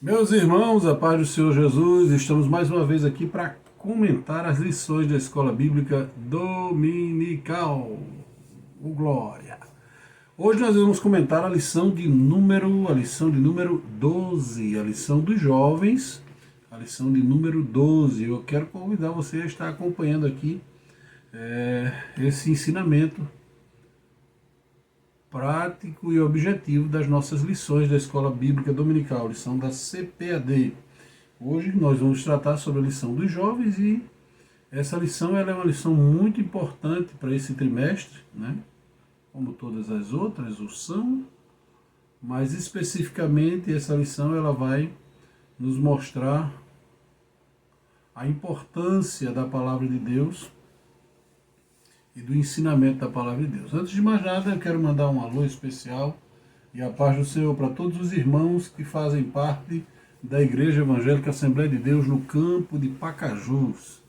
Meus irmãos, a paz do Senhor Jesus, estamos mais uma vez aqui para comentar as lições da Escola Bíblica Dominical. O Glória! Hoje nós vamos comentar a lição de número 12, a lição dos jovens, a lição de número 12. Eu quero convidar você a estar acompanhando aqui esse ensinamento prático e objetivo das nossas lições da Escola Bíblica Dominical, lição da CPAD. Hoje nós vamos tratar sobre a lição dos jovens e essa lição ela é uma lição muito importante para esse trimestre, né? Como todas as outras o são, mas especificamente essa lição ela vai nos mostrar a importância da palavra de Deus e do ensinamento da palavra de Deus. Antes de mais nada, eu quero mandar um alô especial e a paz do Senhor para todos os irmãos que fazem parte da Igreja Evangélica Assembleia de Deus no campo de Pacajus,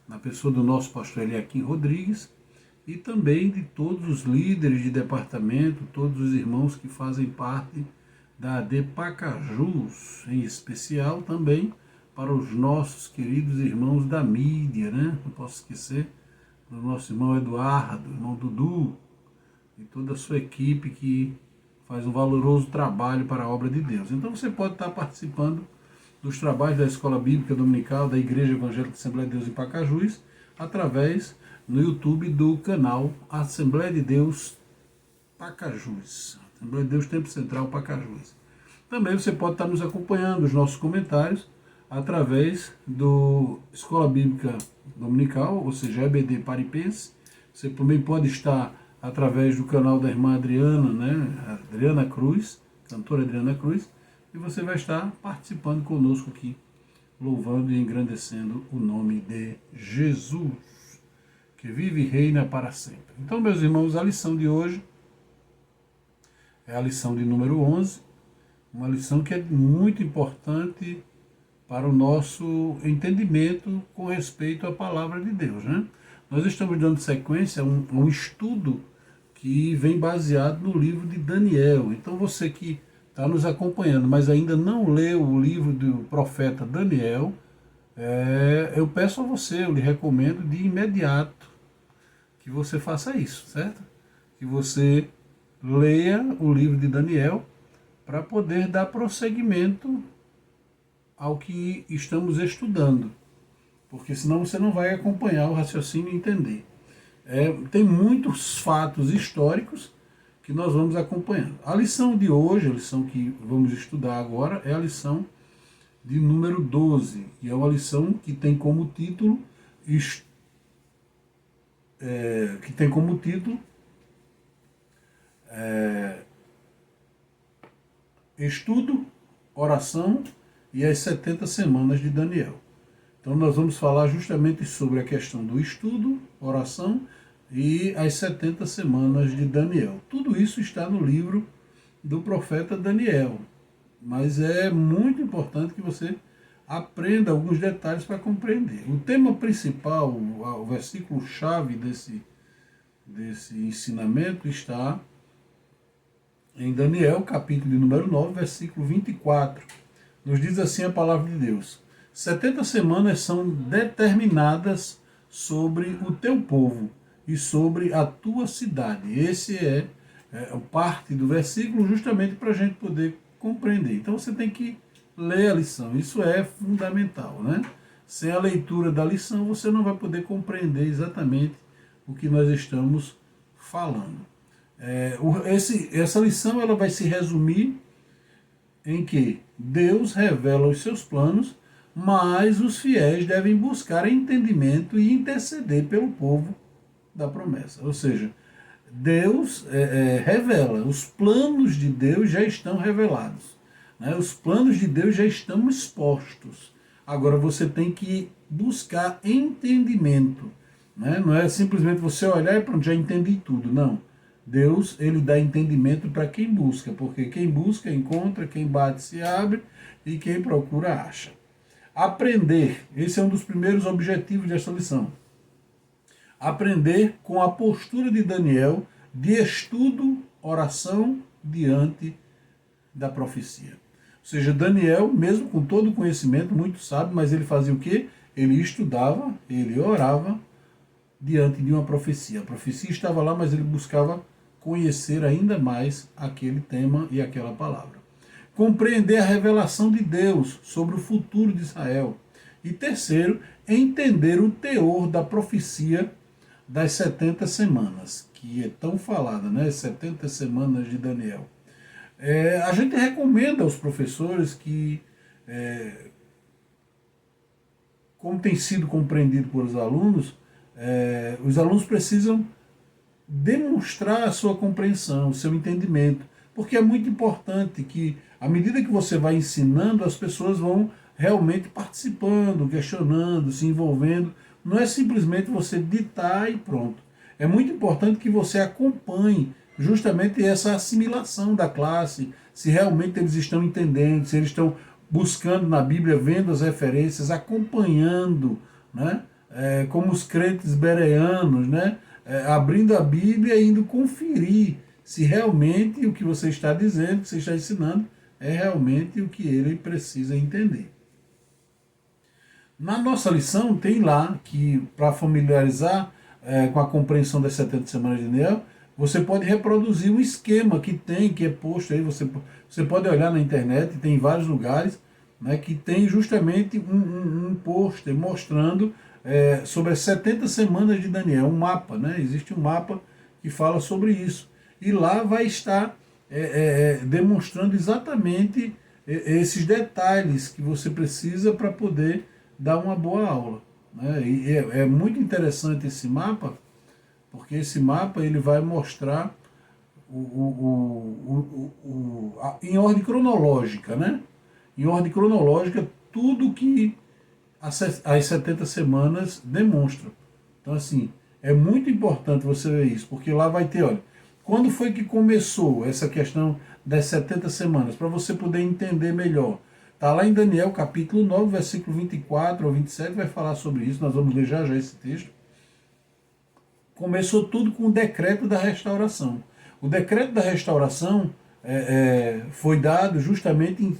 na pessoa do nosso pastor Eliakim Rodrigues e também de todos os líderes de departamento, todos os irmãos que fazem parte da AD Pacajus, em especial também para os nossos queridos irmãos da mídia, né? Não posso esquecer do nosso irmão Eduardo, irmão Dudu e toda a sua equipe que faz um valoroso trabalho para a obra de Deus. Então você pode estar participando dos trabalhos da Escola Bíblica Dominical da Igreja Evangélica Assembleia de Deus em Pacajus através no YouTube do canal Assembleia de Deus Pacajus, Assembleia de Deus Tempo Central Pacajus. Também você pode estar nos acompanhando os nossos comentários através do Escola Bíblica Dominical, ou seja, EBD Paripense. Você também pode estar através do canal da irmã Adriana, né? Adriana Cruz, cantora Adriana Cruz, e você vai estar participando conosco aqui, louvando e engrandecendo o nome de Jesus, que vive e reina para sempre. Então, meus irmãos, a lição de hoje é a lição de número 11, uma lição que é muito importante para o nosso entendimento com respeito à palavra de Deus, né? Nós estamos dando sequência a um estudo que vem baseado no livro de Daniel. Então você que está nos acompanhando, mas ainda não leu o livro do profeta Daniel, eu peço a você, eu lhe recomendo de imediato que você faça isso, certo? Que você leia o livro de Daniel para poder dar prosseguimento ao que estamos estudando, porque senão você não vai acompanhar o raciocínio e entender. Tem muitos fatos históricos que nós vamos acompanhando. A lição de hoje, a lição que vamos estudar agora, é a lição de número 12, e é uma lição que tem como título, Estudo, Oração e as 70 semanas de Daniel. Então nós vamos falar justamente sobre a questão do estudo, oração e as 70 semanas de Daniel. Tudo isso está no livro do profeta Daniel, mas é muito importante que você aprenda alguns detalhes para compreender. O tema principal, o versículo-chave desse ensinamento está em Daniel, capítulo de número 9, versículo 24. Nos diz assim a palavra de Deus: 70 semanas são determinadas sobre o teu povo e sobre a tua cidade. Esse é parte do versículo justamente para a gente poder compreender. Então você tem que ler a lição, isso é fundamental, né? Sem a leitura da lição você não vai poder compreender exatamente o que nós estamos falando. Essa lição ela vai se resumir em que Deus revela os seus planos, mas os fiéis devem buscar entendimento e interceder pelo povo da promessa. Ou seja, Deus revela, os planos de Deus já estão revelados, né? Os planos de Deus já estão expostos. Agora você tem que buscar entendimento, né? Não é simplesmente você olhar e pronto, já entendi tudo, não. Deus, ele dá entendimento para quem busca, porque quem busca encontra, quem bate se abre e quem procura acha. Aprender, esse é um dos primeiros objetivos dessa lição. Aprender com a postura de Daniel de estudo, oração diante da profecia. Ou seja, Daniel, mesmo com todo o conhecimento, muito sábio, mas ele fazia o quê? Ele estudava, ele orava diante de uma profecia. A profecia estava lá, mas ele buscava conhecer ainda mais aquele tema e aquela palavra. Compreender a revelação de Deus sobre o futuro de Israel. E terceiro, entender o teor da profecia das 70 semanas, que é tão falada, né? 70 semanas de Daniel. A gente recomenda aos professores que, como tem sido compreendido por os alunos precisam demonstrar a sua compreensão, o seu entendimento, porque é muito importante que, à medida que você vai ensinando, as pessoas vão realmente participando, questionando, se envolvendo. Não é simplesmente você ditar e pronto. É muito importante que você acompanhe justamente essa assimilação da classe, se realmente eles estão entendendo, se eles estão buscando na Bíblia, vendo as referências, acompanhando, né? Como os crentes bereanos, né? Abrindo a Bíblia e indo conferir se realmente o que você está dizendo, o que você está ensinando, é realmente o que ele precisa entender. Na nossa lição tem lá que, para familiarizar com a compreensão das 70 semanas de Daniel, você pode reproduzir um esquema que é posto aí, você pode olhar na internet, tem em vários lugares, né, que tem justamente um pôster mostrando sobre as 70 semanas de Daniel, um mapa, né? Existe um mapa que fala sobre isso. E lá vai estar demonstrando exatamente esses detalhes que você precisa para poder dar uma boa aula, né? E é muito interessante esse mapa, porque esse mapa ele vai mostrar em ordem cronológica, né? Em ordem cronológica, tudo que as 70 semanas demonstram. Então, assim, é muito importante você ver isso, porque lá vai ter, olha, quando foi que começou essa questão das 70 semanas, para você poder entender melhor. Está lá em Daniel, capítulo 9, versículo 24 ao 27, vai falar sobre isso, nós vamos ler já esse texto. Começou tudo com o decreto da restauração. O decreto da restauração foi dado justamente em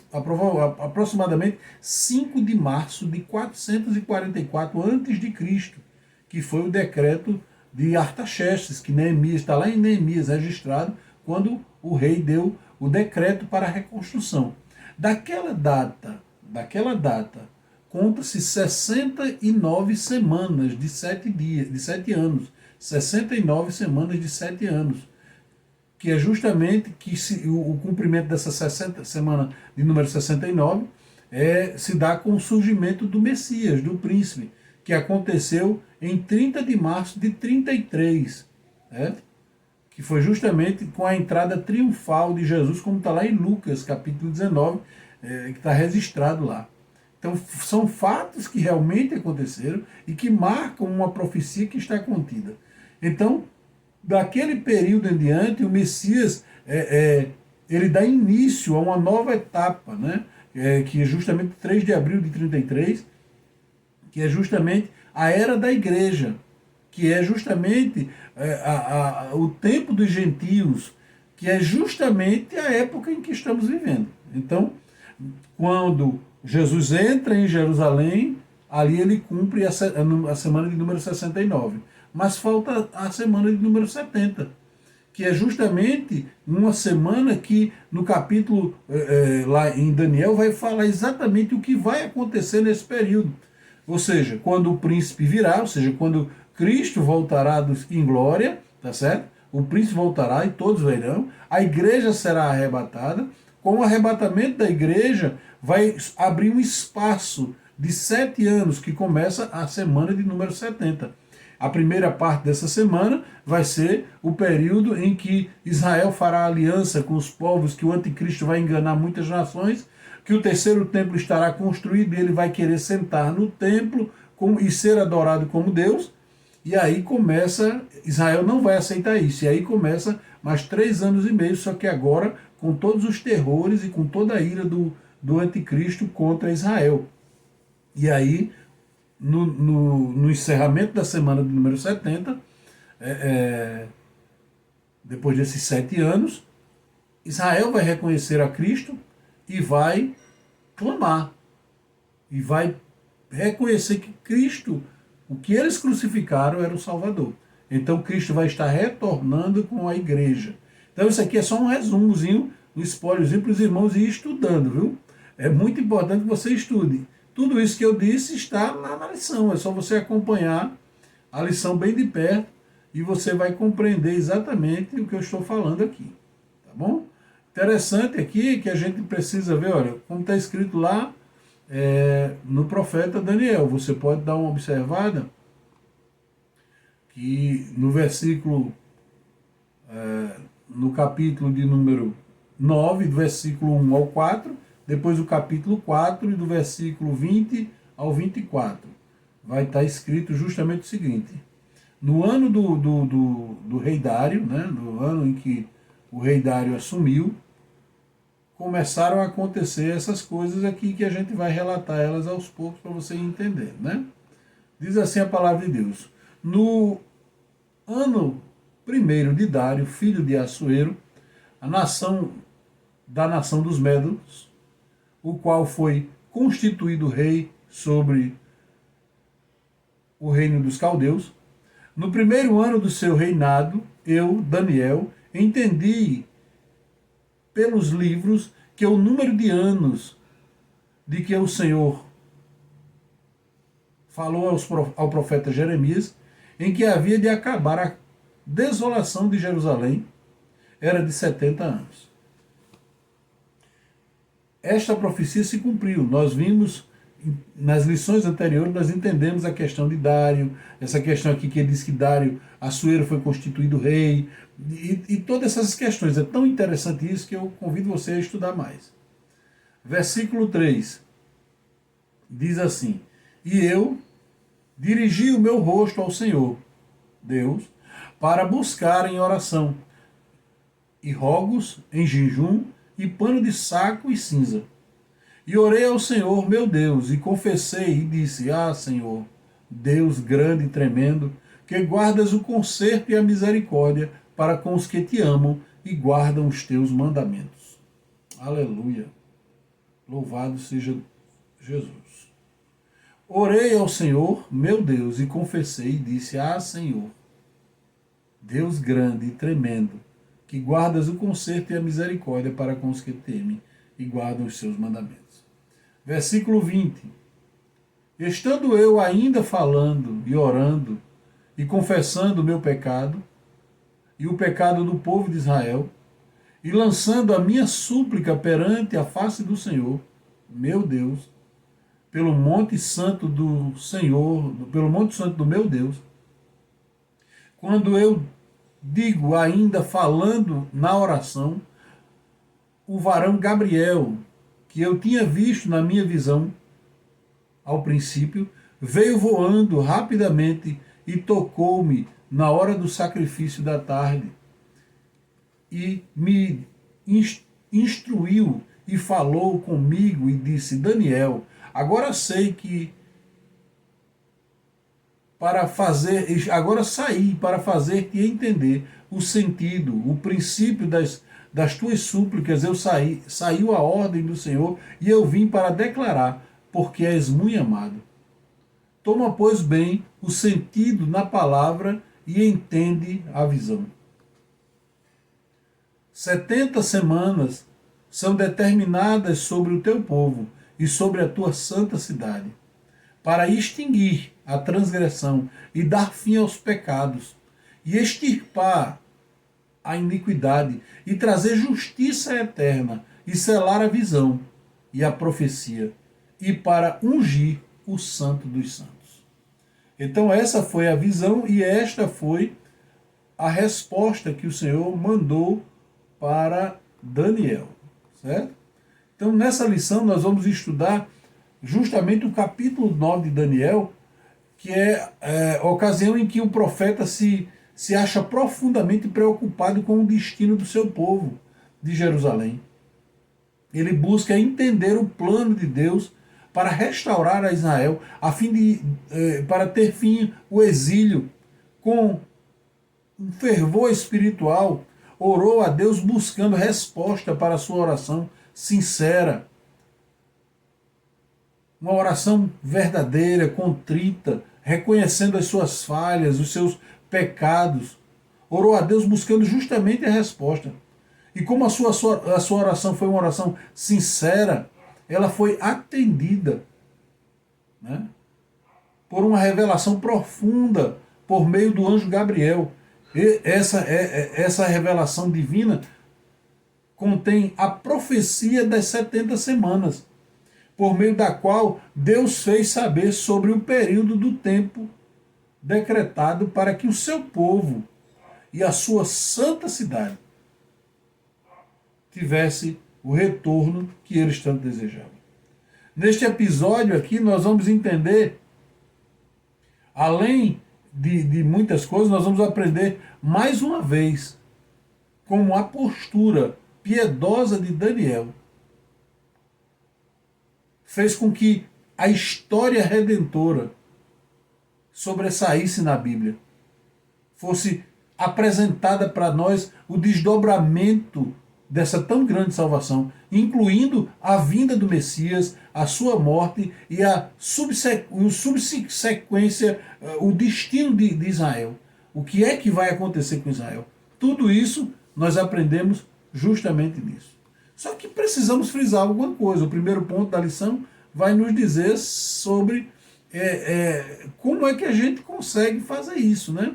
aproximadamente 5 de março de 444 a.C., que foi o decreto de Artaxerxes, que Neemias, está lá em Neemias registrado, quando o rei deu o decreto para a reconstrução. Daquela data, conta-se 69 semanas de 7 dias, de 7 anos. 69 semanas de 7 anos, que é justamente que o cumprimento dessa semana de número 69 se dá com o surgimento do Messias, do príncipe, que aconteceu em 30 de março de 33, que foi justamente com a entrada triunfal de Jesus, como está lá em Lucas, capítulo 19, que está registrado lá. Então, são fatos que realmente aconteceram e que marcam uma profecia que está contida. Então, daquele período em diante, o Messias ele dá início a uma nova etapa, né? Que é justamente 3 de abril de 33, que é justamente a era da igreja, que é justamente o tempo dos gentios, que é justamente a época em que estamos vivendo. Então, quando Jesus entra em Jerusalém, ali ele cumpre a semana de número 69. Mas falta a semana de número 70, que é justamente uma semana que no capítulo lá em Daniel vai falar exatamente o que vai acontecer nesse período. Ou seja, quando o príncipe virá, ou seja, quando Cristo voltará em glória, tá certo? O príncipe voltará e todos verão, a igreja será arrebatada. Com o arrebatamento da igreja, vai abrir um espaço de 7 anos, que começa a semana de número 70. A primeira parte dessa semana vai ser o período em que Israel fará aliança com os povos, que o anticristo vai enganar muitas nações, que o terceiro templo estará construído e ele vai querer sentar no templo e ser adorado como Deus. E aí começa, Israel não vai aceitar isso, e aí começa mais 3 anos e meio, só que agora com todos os terrores e com toda a ira do anticristo contra Israel. E aí, no encerramento da semana de número 70, depois desses 7 anos, Israel vai reconhecer a Cristo e vai clamar, e vai reconhecer que Cristo, o que eles crucificaram, era o Salvador. Então Cristo vai estar retornando com a igreja. Então isso aqui é só um resumozinho, um spoilerzinho para os irmãos ir estudando, viu? É muito importante que você estude. Tudo isso que eu disse está na lição, é só você acompanhar a lição bem de perto e você vai compreender exatamente o que eu estou falando aqui, tá bom? Interessante aqui que a gente precisa ver, olha, como está escrito lá no profeta Daniel, você pode dar uma observada que no versículo, no capítulo de número 9, do versículo 1 ao 4, depois o capítulo 4 e do versículo 20 ao 24, vai estar escrito justamente o seguinte: no ano do rei Dário, né, no ano em que o rei Dário assumiu, começaram a acontecer essas coisas aqui que a gente vai relatar elas aos poucos para você entender, né? Diz assim a palavra de Deus: no ano primeiro de Dário, filho de Assuero, a nação dos Medos, o qual foi constituído rei sobre o reino dos caldeus, no primeiro ano do seu reinado, eu, Daniel, entendi pelos livros que o número de anos de que o Senhor falou ao profeta Jeremias, em que havia de acabar a desolação de Jerusalém, era de 70 anos. Esta profecia se cumpriu. Nós vimos, nas lições anteriores, nós entendemos a questão de Dário, essa questão aqui que ele diz que Dário, Assuero, foi constituído rei, e todas essas questões. É tão interessante isso que eu convido você a estudar mais. Versículo 3 diz assim: e eu dirigi o meu rosto ao Senhor, Deus, para buscar em oração, e rogos em jejum, e pano de saco e cinza. E orei ao Senhor, meu Deus, e confessei e disse: ah, Senhor, Deus grande e tremendo, que guardas o conserto e a misericórdia para com os que te amam e guardam os teus mandamentos. Aleluia. Louvado seja Jesus. Orei ao Senhor, meu Deus, e confessei e disse: ah, Senhor, Deus grande e tremendo, que guardas o conserto e a misericórdia para com os que temem e guardam os seus mandamentos. Versículo 20. Estando eu ainda falando e orando e confessando o meu pecado e o pecado do povo de Israel, e lançando a minha súplica perante a face do Senhor, meu Deus, pelo monte santo do Senhor, pelo monte santo do meu Deus, quando eu digo ainda falando na oração, o varão Gabriel, que eu tinha visto na minha visão ao princípio, veio voando rapidamente e tocou-me na hora do sacrifício da tarde e me instruiu e falou comigo e disse: Daniel, agora sei que agora saí para fazer-te entender o sentido, o princípio das tuas súplicas. Saiu a ordem do Senhor e eu vim para declarar, porque és muito amado. Toma, pois, bem o sentido na palavra e entende a visão. 70 semanas são determinadas sobre o teu povo e sobre a tua santa cidade, para extinguir a transgressão e dar fim aos pecados, e extirpar a iniquidade, e trazer justiça eterna, e selar a visão e a profecia, e para ungir o santo dos santos. Então essa foi a visão e esta foi a resposta que o Senhor mandou para Daniel, certo? Então nessa lição nós vamos estudar justamente o capítulo 9 de Daniel, que é a ocasião em que o profeta se acha profundamente preocupado com o destino do seu povo de Jerusalém. Ele busca entender o plano de Deus para restaurar a Israel, a fim de para ter fim o exílio. Com um fervor espiritual, orou a Deus buscando resposta para a sua oração, sincera, uma oração verdadeira, contrita, reconhecendo as suas falhas, os seus pecados. Orou a Deus buscando justamente a resposta. E como a sua oração foi uma oração sincera, ela foi atendida, né, por uma revelação profunda por meio do anjo Gabriel. E essa revelação divina contém a profecia das 70 semanas, por meio da qual Deus fez saber sobre o período do tempo decretado para que o seu povo e a sua santa cidade tivesse o retorno que eles tanto desejavam. Neste episódio aqui nós vamos entender, além de muitas coisas, nós vamos aprender mais uma vez como a postura piedosa de Daniel fez com que a história redentora sobressaísse na Bíblia, fosse apresentada para nós o desdobramento dessa tão grande salvação, incluindo a vinda do Messias, a sua morte e a subsequência, o destino de Israel. O que é que vai acontecer com Israel? Tudo isso nós aprendemos justamente nisso. Só que precisamos frisar alguma coisa. O primeiro ponto da lição vai nos dizer sobre como é que a gente consegue fazer isso, né?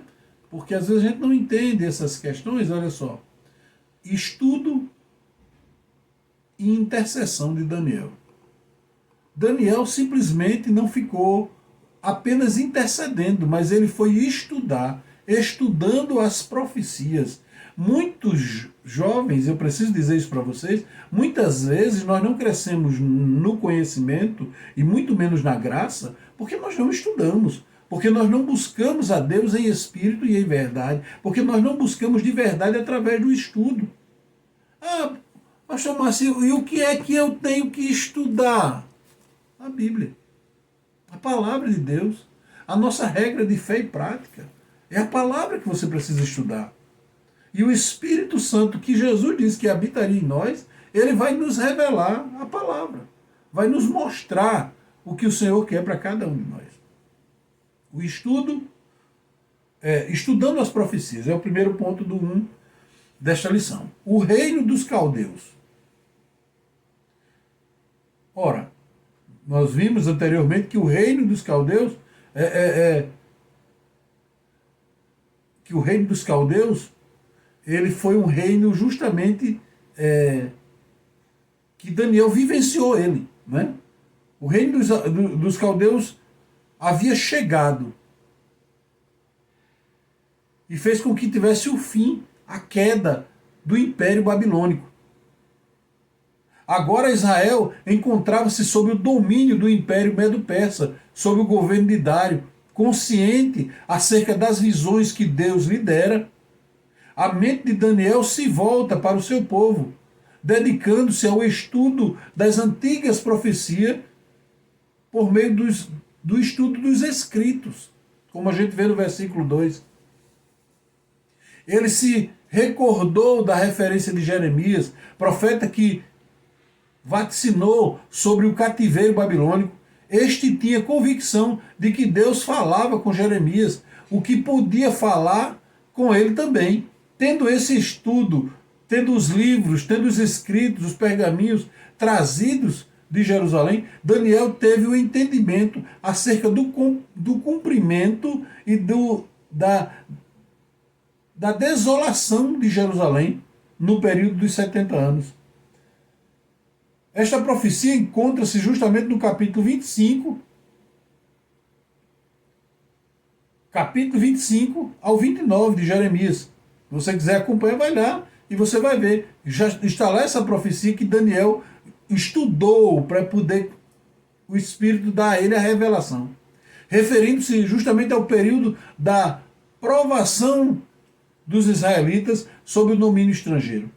Porque às vezes a gente não entende essas questões. Olha só, estudo e intercessão de Daniel. Daniel simplesmente não ficou apenas intercedendo, mas ele foi estudando as profecias. Muitos jovens, eu preciso dizer isso para vocês, muitas vezes nós não crescemos no conhecimento e muito menos na graça, porque nós não estudamos, porque nós não buscamos a Deus em espírito e em verdade, porque nós não buscamos de verdade através do estudo. Ah, pastor Márcio, e o que é que eu tenho que estudar? A Bíblia, a palavra de Deus, a nossa regra de fé e prática. É a palavra que você precisa estudar. E o Espírito Santo, que Jesus disse que habitaria em nós, ele vai nos revelar a palavra, vai nos mostrar o que o Senhor quer para cada um de nós. O estudo, estudando as profecias, é o primeiro ponto do 1 desta lição. O reino dos caldeus. Ora, nós vimos anteriormente que o reino dos caldeus que o reino dos caldeus ele foi um reino justamente que Daniel vivenciou ele, né? O reino dos caldeus havia chegado e fez com que tivesse o fim, a queda do Império Babilônico. Agora Israel encontrava-se sob o domínio do Império Medo-Persa, sob o governo de Dário, consciente acerca das visões que Deus lhe dera. A mente de Daniel se volta para o seu povo, dedicando-se ao estudo das antigas profecias por meio do estudo dos escritos, como a gente vê no versículo 2. Ele se recordou da referência de Jeremias, profeta que vaticinou sobre o cativeiro babilônico. Este tinha convicção de que Deus falava com Jeremias, o que podia falar com ele também. Tendo esse estudo, tendo os livros, tendo os escritos, os pergaminhos trazidos de Jerusalém, Daniel teve o entendimento acerca do cumprimento e da desolação de Jerusalém no período dos 70 anos. Esta profecia encontra-se justamente no capítulo 25 ao 29 de Jeremias. Se você quiser acompanhar, vai lá e você vai ver. Já está lá essa profecia que Daniel estudou para poder o Espírito dar a ele a revelação. Referindo-se justamente ao período da provação dos israelitas sob o domínio estrangeiro.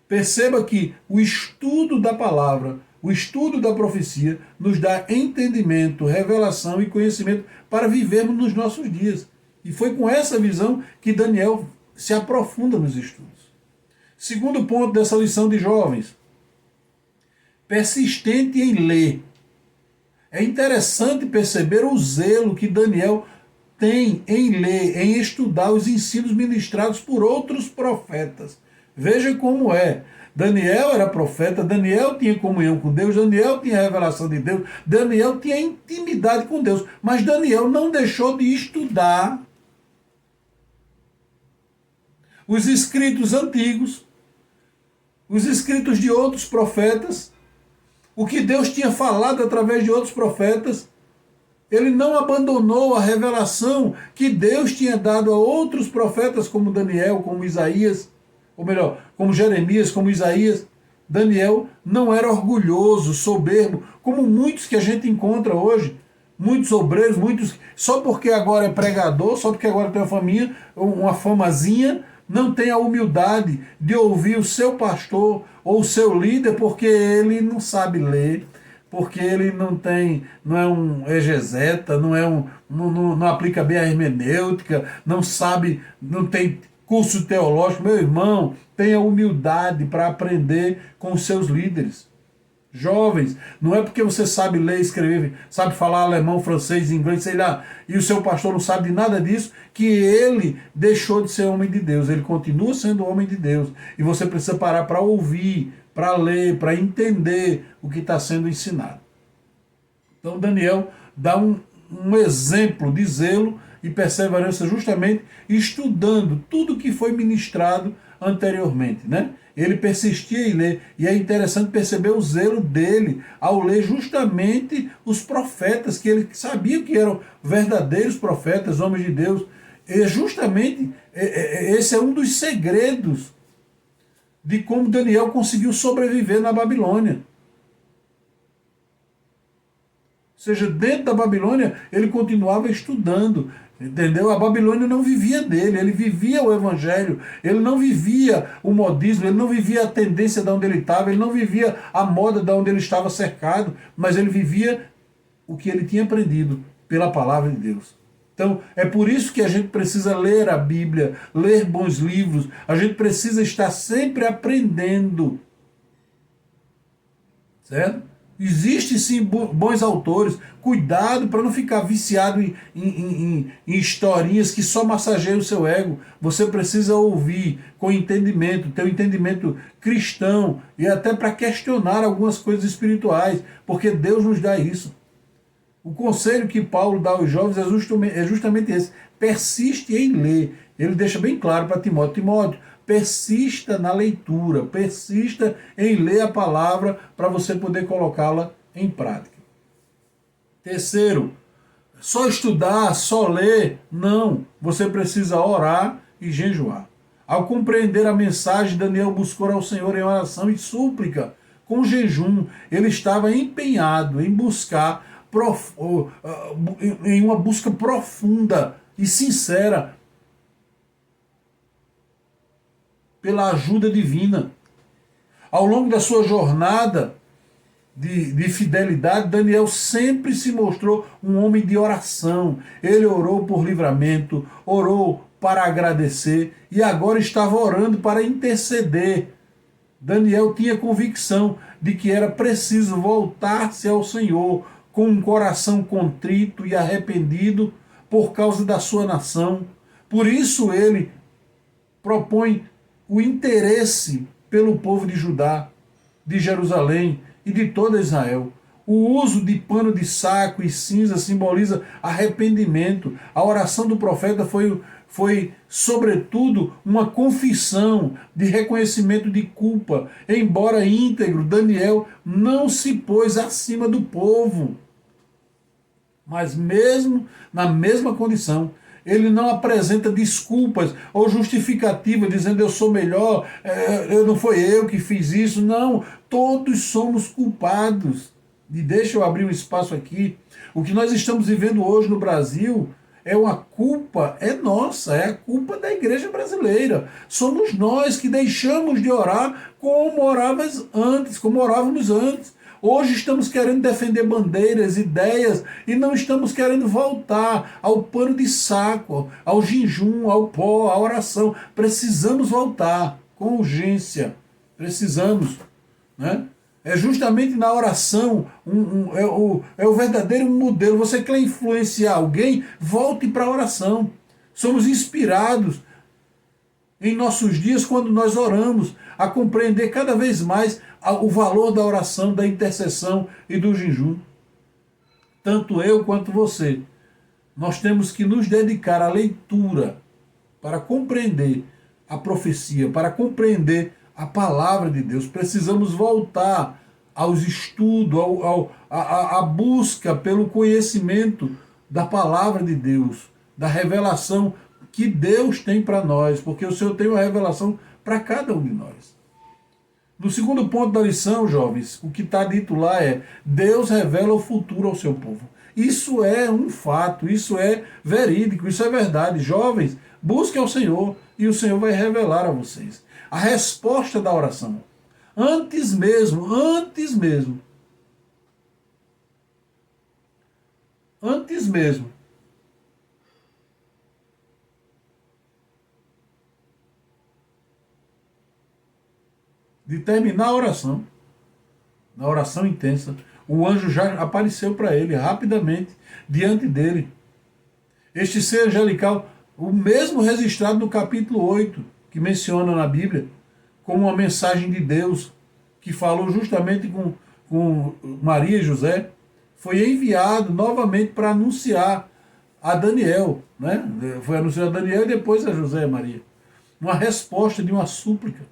Perceba que o estudo da palavra, o estudo da profecia, nos dá entendimento, revelação e conhecimento para vivermos nos nossos dias. E foi com essa visão que Daniel se aprofunda nos estudos. Segundo ponto dessa lição de jovens. persistente em ler. É interessante perceber o zelo que Daniel tem em ler, em estudar os ensinos ministrados por outros profetas. Veja como é. Daniel era profeta, Daniel tinha comunhão com Deus, Daniel tinha revelação de Deus, Daniel tinha intimidade com Deus, mas Daniel não deixou de estudar os escritos antigos, os escritos de outros profetas, o que Deus tinha falado através de outros profetas. Ele não abandonou a revelação que Deus tinha dado a outros profetas como Daniel, como Isaías, ou melhor, como Jeremias, como Isaías. Daniel não era orgulhoso, soberbo, como muitos que a gente encontra hoje. Muitos obreiros, muitos, só porque agora é pregador, só porque agora tem uma famazinha, não tem a humildade de ouvir o seu pastor ou o seu líder, porque ele não sabe ler, porque ele não é um exegeta, não aplica bem a hermenêutica, não sabe, não tem curso teológico. Meu irmão, tenha humildade para aprender com os seus líderes. Jovens, não é porque você sabe ler, escrever, sabe falar alemão, francês, inglês, sei lá, e o seu pastor não sabe de nada disso, que ele deixou de ser homem de Deus. Ele continua sendo homem de Deus. E você precisa parar para ouvir, para ler, para entender o que está sendo ensinado. Então Daniel dá um exemplo de zelo e perseverança justamente estudando tudo que foi ministrado anteriormente, né? Ele persistia em ler, e é interessante perceber o zelo dele ao ler justamente os profetas, que ele sabia que eram verdadeiros profetas, homens de Deus. E justamente esse é um dos segredos de como Daniel conseguiu sobreviver na Babilônia. Ou seja, dentro da Babilônia ele continuava estudando. Entendeu? A Babilônia não vivia dele, ele vivia o evangelho, ele não vivia o modismo, ele não vivia a tendência de onde ele estava, ele não vivia a moda de onde ele estava cercado, mas ele vivia o que ele tinha aprendido pela palavra de Deus. Então, é por isso que a gente precisa ler a Bíblia, ler bons livros, a gente precisa estar sempre aprendendo. Certo? Existem sim bons autores. Cuidado para não ficar viciado em historinhas que só massageiam o seu ego. Você precisa ouvir com entendimento, ter um entendimento cristão, e até para questionar algumas coisas espirituais, porque Deus nos dá isso. O conselho que Paulo dá aos jovens é justamente esse: persiste em ler. Ele deixa bem claro para Timóteo: Timóteo, persista na leitura, persista em ler a palavra para você poder colocá-la em prática. Terceiro, só estudar, só ler, não. Você precisa orar e jejuar. Ao compreender a mensagem, Daniel buscou ao Senhor em oração e súplica. Com jejum, ele estava empenhado em buscar, em uma busca profunda e sincera pela ajuda divina. Ao longo da sua jornada de fidelidade, Daniel sempre se mostrou um homem de oração. Ele orou por livramento, orou para agradecer e agora estava orando para interceder. Daniel tinha convicção de que era preciso voltar-se ao Senhor com um coração contrito e arrependido por causa da sua nação. Por isso ele propõe o interesse pelo povo de Judá, de Jerusalém e de toda Israel. O uso de pano de saco e cinza simboliza arrependimento. A oração do profeta foi sobretudo, uma confissão de reconhecimento de culpa. Embora íntegro, Daniel não se pôs acima do povo. Mas mesmo na mesma condição, ele não apresenta desculpas ou justificativa dizendo eu sou melhor, não foi eu que fiz isso. Não, todos somos culpados. E deixa eu abrir um espaço aqui. O que nós estamos vivendo hoje no Brasil é uma culpa, é nossa, é a culpa da igreja brasileira. Somos nós que deixamos de orar como orávamos antes. Hoje estamos querendo defender bandeiras, ideias, e não estamos querendo voltar ao pano de saco, ao jejum, ao pó, à oração. Precisamos voltar com urgência. Precisamos, né? É justamente na oração, é o verdadeiro modelo. Você quer influenciar alguém? Volte para a oração. Somos inspirados em nossos dias quando nós oramos a compreender cada vez mais o valor da oração, da intercessão e do jejum. Tanto eu quanto você. Nós temos que nos dedicar à leitura para compreender a profecia, para compreender a palavra de Deus. Precisamos voltar aos estudos, à busca pelo conhecimento da palavra de Deus, da revelação que Deus tem para nós, porque o Senhor tem uma revelação para cada um de nós. No segundo ponto da lição, jovens, o que está dito lá é: Deus revela o futuro ao seu povo. Isso é um fato, isso é verídico, isso é verdade. Jovens, busquem ao Senhor e o Senhor vai revelar a vocês a resposta da oração. Antes mesmo de terminar a oração, na oração intensa, o anjo já apareceu para ele rapidamente diante dele. Este ser angelical, o mesmo registrado no capítulo 8, que menciona na Bíblia, como uma mensagem de Deus, que falou justamente com Maria e José, foi enviado novamente para anunciar a Daniel, né? Foi anunciado a Daniel e depois a José e Maria. Uma resposta de uma súplica.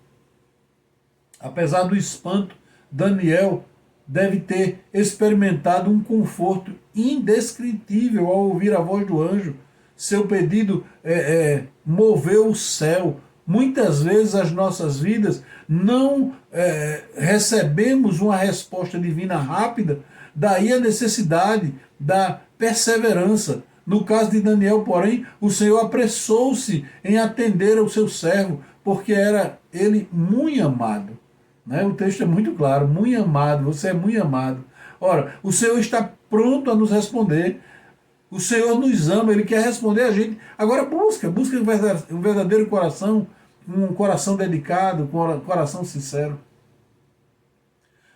Apesar do espanto, Daniel deve ter experimentado um conforto indescritível ao ouvir a voz do anjo. Seu pedido moveu o céu. Muitas vezes as nossas vidas não recebemos uma resposta divina rápida, daí a necessidade da perseverança. No caso de Daniel, porém, o Senhor apressou-se em atender ao seu servo, porque era ele muito amado. Né? O texto é muito claro: muito amado, você é muito amado. Ora, o Senhor está pronto a nos responder. O Senhor nos ama, Ele quer responder a gente. Agora busca um verdadeiro coração, um coração dedicado, um coração sincero.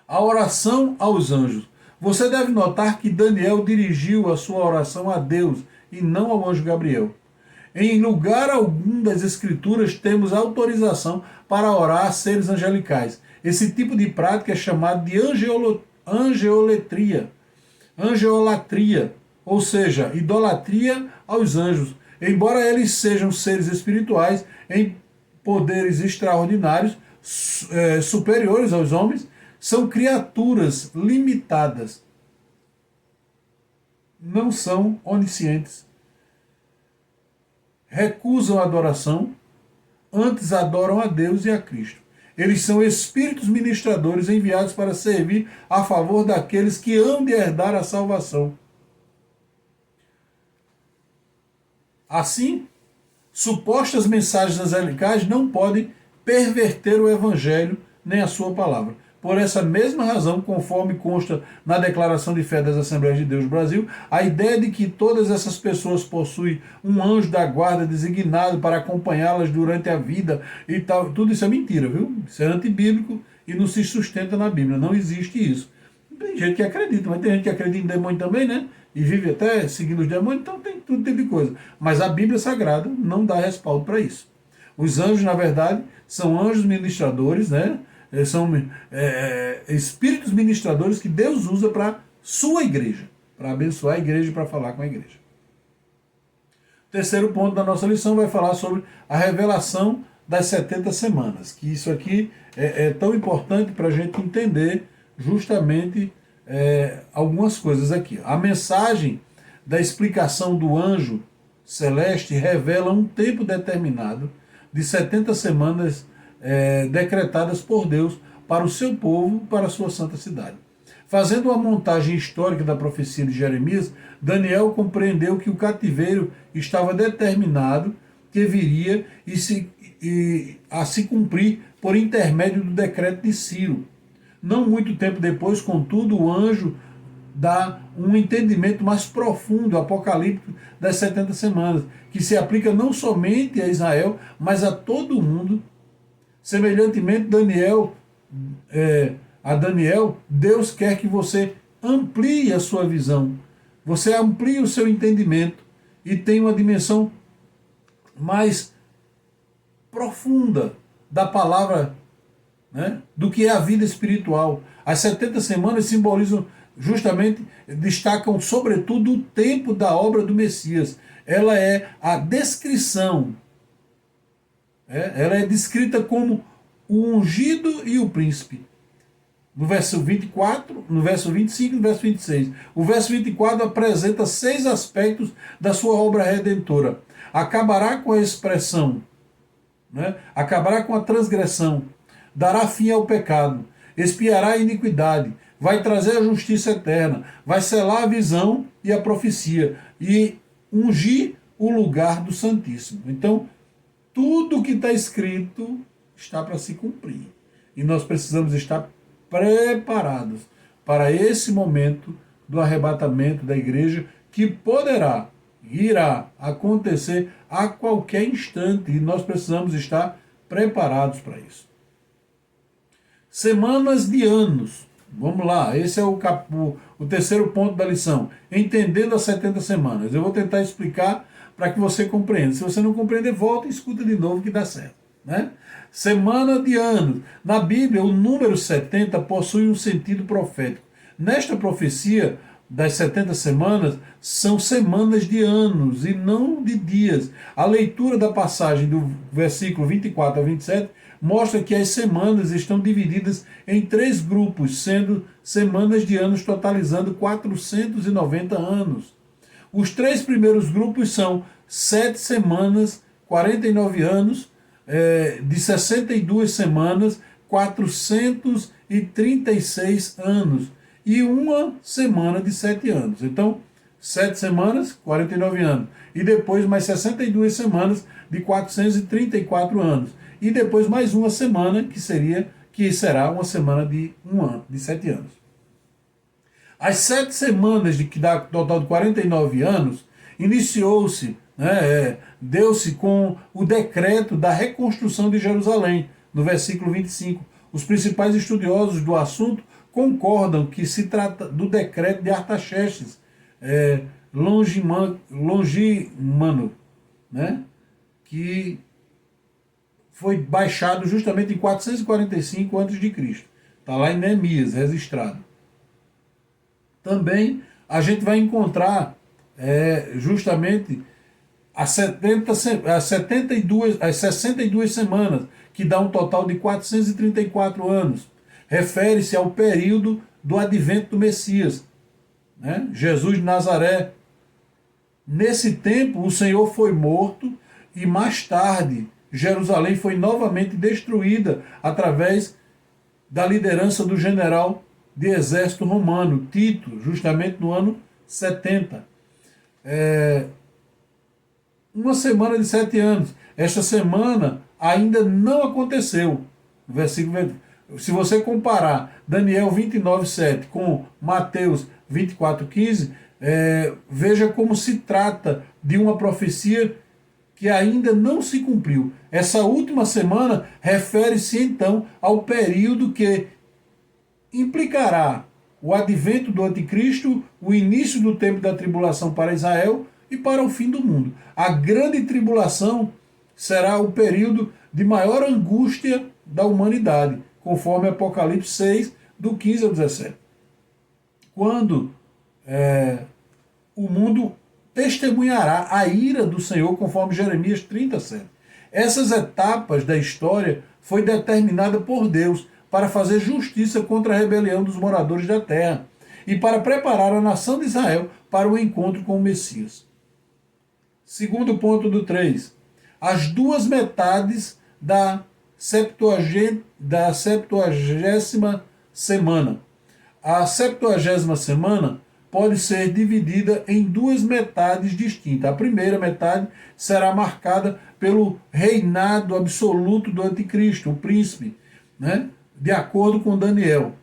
A oração aos anjos. Você deve notar que Daniel dirigiu a sua oração a Deus e não ao anjo Gabriel. Em lugar algum das Escrituras temos autorização para orar a seres angelicais. Esse tipo de prática é chamado de angeolatria, ou seja, idolatria aos anjos. Embora eles sejam seres espirituais em poderes extraordinários, superiores aos homens, são criaturas limitadas. Não são oniscientes. Recusam a adoração, antes adoram a Deus e a Cristo. Eles são espíritos ministradores enviados para servir a favor daqueles que hão de herdar a salvação. Assim, supostas mensagens angelicais não podem perverter o Evangelho nem a sua palavra. Por essa mesma razão, conforme consta na Declaração de Fé das Assembleias de Deus do Brasil, a ideia de que todas essas pessoas possuem um anjo da guarda designado para acompanhá-las durante a vida e tal, tudo isso é mentira, viu? Isso é antibíblico e não se sustenta na Bíblia, não existe isso. Tem gente que acredita, mas tem gente que acredita em demônio também, né? E vive até seguindo os demônios, então tem tudo tipo de coisa. Mas a Bíblia Sagrada não dá respaldo para isso. Os anjos, na verdade, são anjos ministradores, né? São espíritos ministradores que Deus usa para sua igreja, para abençoar a igreja e para falar com a igreja. O terceiro ponto da nossa lição vai falar sobre a revelação das 70 semanas, que isso aqui é tão importante para a gente entender justamente algumas coisas aqui. A mensagem da explicação do anjo celeste revela um tempo determinado de 70 semanas decretadas por Deus para o seu povo, para a sua santa cidade. Fazendo uma montagem histórica da profecia de Jeremias, Daniel compreendeu que o cativeiro estava determinado, que viria a se cumprir por intermédio do decreto de Ciro. Não muito tempo depois, contudo, o anjo dá um entendimento mais profundo, apocalíptico, das 70 semanas, que se aplica não somente a Israel, mas a todo o mundo. Semelhantemente, Daniel a Daniel, Deus quer que você amplie a sua visão, você amplie o seu entendimento e tenha uma dimensão mais profunda da palavra, né, do que é a vida espiritual. As 70 semanas simbolizam justamente, destacam sobretudo o tempo da obra do Messias. Ela é a descrição, ela é descrita como o ungido e o príncipe. No verso 24, no verso 25 e no verso 26. O verso 24 apresenta 6 aspectos da sua obra redentora. Acabará com a expressão, né? Acabará com a transgressão, dará fim ao pecado, expiará a iniquidade, vai trazer a justiça eterna, vai selar a visão e a profecia e ungir o lugar do Santíssimo. Então, tudo que está escrito está para se cumprir. E nós precisamos estar preparados para esse momento do arrebatamento da igreja, que irá acontecer a qualquer instante, e nós precisamos estar preparados para isso. Semanas de anos. Vamos lá, esse é o terceiro ponto da lição. Entendendo as 70 semanas. Eu vou tentar explicar para que você compreenda. Se você não compreender, volta e escuta de novo que dá certo, né? Semana de anos. Na Bíblia, o número 70 possui um sentido profético. Nesta profecia das 70 semanas, são semanas de anos e não de dias. A leitura da passagem do versículo 24 a 27 mostra que as semanas estão divididas em 3 grupos, sendo semanas de anos totalizando 490 anos. Os 3 primeiros grupos são 7 semanas, 49 anos, de 62 semanas, 436 anos, e uma semana de 7 anos. Então, 7 semanas, 49 anos, e depois mais 62 semanas de 434 anos, e depois mais uma semana que será uma semana de 1 ano, de 7 anos. As 7 semanas, que dá total de 49 anos, iniciou-se, deu-se com o decreto da reconstrução de Jerusalém, no versículo 25. Os principais estudiosos do assunto concordam que se trata do decreto de Artaxerxes, Longimano, né, que foi baixado justamente em 445 a.C. Está lá em Neemias, registrado. Também a gente vai encontrar justamente as 62 semanas, que dá um total de 434 anos. Refere-se ao período do advento do Messias, né? Jesus de Nazaré. Nesse tempo, o Senhor foi morto e mais tarde Jerusalém foi novamente destruída através da liderança do general de exército romano, Tito, justamente no ano 70. Uma semana de 7 anos. Esta semana ainda não aconteceu. Se você comparar Daniel 29:7 com Mateus 24:15, veja como se trata de uma profecia que ainda não se cumpriu. Essa última semana refere-se então ao período que implicará o advento do anticristo, o início do tempo da tribulação para Israel e para o fim do mundo. A grande tribulação será o período de maior angústia da humanidade, conforme Apocalipse 6, do 15 ao 17. Quando o mundo testemunhará a ira do Senhor, conforme Jeremias 37. Essas etapas da história foi determinada por Deus para fazer justiça contra a rebelião dos moradores da terra e para preparar a nação de Israel para o encontro com o Messias. Segundo ponto do 3. As 2 metades da 70ª semana. A 70ª semana pode ser dividida em 2 metades distintas. A primeira metade será marcada pelo reinado absoluto do anticristo, o príncipe, né? De acordo com Daniel.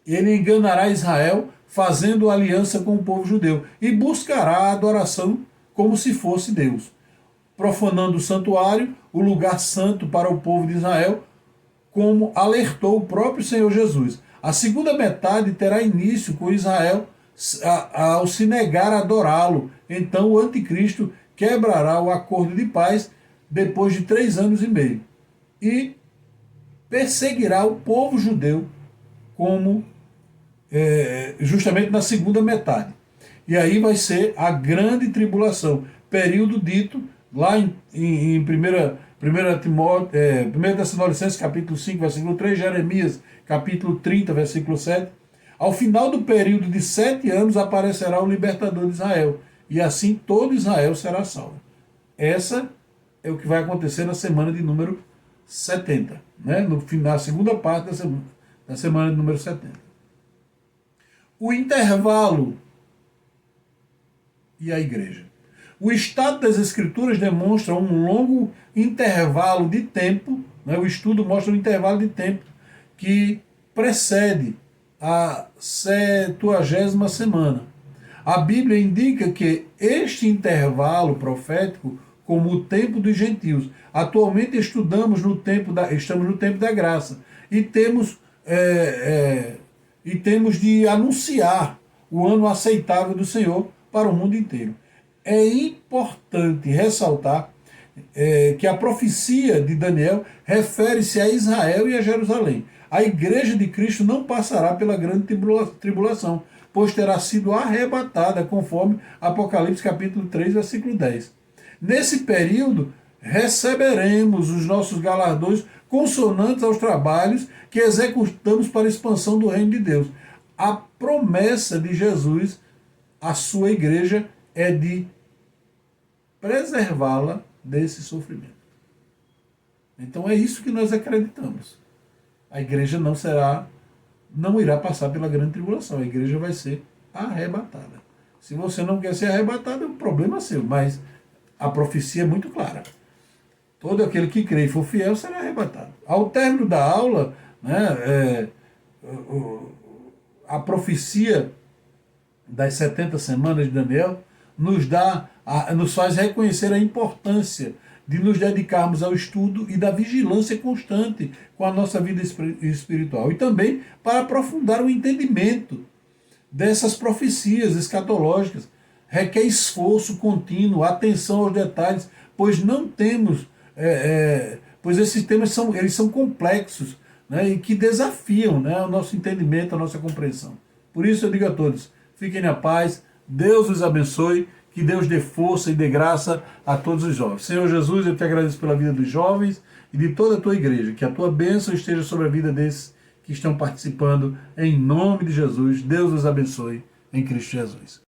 Ele enganará Israel fazendo aliança com o povo judeu e buscará a adoração como se fosse Deus, profanando o santuário, o lugar santo para o povo de Israel, como alertou o próprio Senhor Jesus. A segunda metade terá início com Israel ao se negar a adorá-lo. Então o anticristo quebrará o acordo de paz depois de 3 anos e meio e perseguirá o povo judeu como justamente na segunda metade. E aí vai ser a grande tribulação, período dito lá em 1 Tessalonicenses capítulo 5, versículo 3, Jeremias capítulo 30, versículo 7. Ao final do período de 7 anos aparecerá o libertador de Israel, e assim todo Israel será salvo. Essa é o que vai acontecer na semana de número 70, né? Na segunda parte da semana de número 70. O intervalo e a igreja. O estado das Escrituras demonstra um longo intervalo de tempo, né? O estudo mostra um intervalo de tempo que precede a 70ª semana. A Bíblia indica que este intervalo profético como o tempo dos gentios. Atualmente estamos no tempo da graça e temos de anunciar o ano aceitável do Senhor para o mundo inteiro. É importante ressaltar que a profecia de Daniel refere-se a Israel e a Jerusalém. A igreja de Cristo não passará pela grande tribulação, pois terá sido arrebatada, conforme Apocalipse capítulo 3, versículo 10. Nesse período, receberemos os nossos galardões consonantes aos trabalhos que executamos para a expansão do reino de Deus. A promessa de Jesus à sua igreja é de preservá-la desse sofrimento. Então é isso que nós acreditamos. A igreja não irá passar pela grande tribulação. A igreja vai ser arrebatada. Se você não quer ser arrebatado, é um problema seu, mas a profecia é muito clara. Todo aquele que crê e for fiel será arrebatado. Ao término da aula, né, a profecia das 70 semanas de Daniel nos faz reconhecer a importância de nos dedicarmos ao estudo e da vigilância constante com a nossa vida espiritual. E também para aprofundar o entendimento dessas profecias escatológicas. Requer esforço contínuo, atenção aos detalhes, pois não temos, pois esses temas são complexos, né, e que desafiam, né, o nosso entendimento, a nossa compreensão. Por isso eu digo a todos, fiquem na paz, Deus os abençoe, que Deus dê força e dê graça a todos os jovens. Senhor Jesus, eu te agradeço pela vida dos jovens e de toda a tua igreja, que a tua bênção esteja sobre a vida desses que estão participando, em nome de Jesus. Deus os abençoe, em Cristo Jesus.